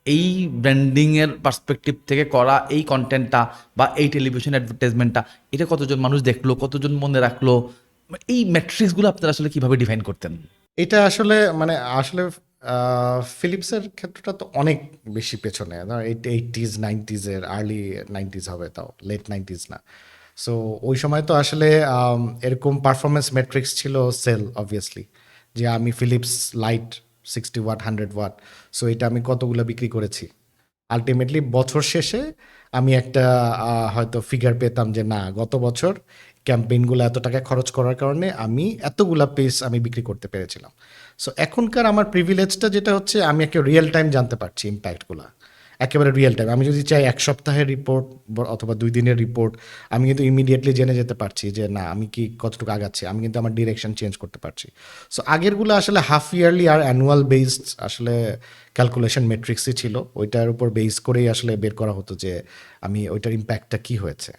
এই ব্র্যান্ডিংয়ের পার্সপেক্টিভ থেকে করা এই কন্টেন্টটা বা এই টেলিভিশন অ্যাডভার্টাইজমেন্টটা, এটা কতজন মানুষ দেখলো, কতজন মনে রাখলো, এই ম্যাট্রিক্সগুলো আপনারা আসলে কিভাবে ডিফাইন করতেন? এটা আসলে মানে আসলে ফিলিপসের ক্ষেত্রটা তো অনেক বেশি পেছনে, এইটিজ নাইনটিজের আর্লি নাইনটিজ হবে, তাও লেট নাইনটিজ না। সো ওই সময় তো আসলে এরকম পারফরমেন্স মেট্রিক্স ছিল সেল অবভিয়াসলি, যে আমি Philips light 60 watt 100 watt, so এটা আমি কতগুলো বিক্রি করেছি। আলটিমেটলি বছর শেষে আমি একটা হয়তো ফিগার পেতাম যে না, গত বছর ক্যাম্পেইনগুলো এত টাকা খরচ করার কারণে আমি এতগুলা পেস আমি বিক্রি করতে পেরেছিলাম। সো এখনকার আমার প্রিভিলেজটা যেটা হচ্ছে, আমি একটা রিয়েল টাইম জানতে পারছি ইম্প্যাক্টগুলো, একেবারে রিয়েল টাইম। আমি যদি চাই 1 সপ্তাহের রিপোর্ট অথবা 2 দিনের রিপোর্ট, আমি কিন্তু ইমিডিয়েটলি জেনে যেতে পারছি যে না, আমি কি কতটুকু আগাচ্ছি, আমি কিন্তু আমার ডিরেকশন চেঞ্জ করতে পারছি। সো আগেরগুলো আসলে হাফ ইয়ারলি আর অ্যানুয়াল বেসড আসলে ক্যালকুলেশন মেট্রিক্সই ছিল, ওইটার উপর বেস করেই আসলে বের করা হতো যে আমি ওইটার ইম্প্যাক্টটা কি হয়েছে।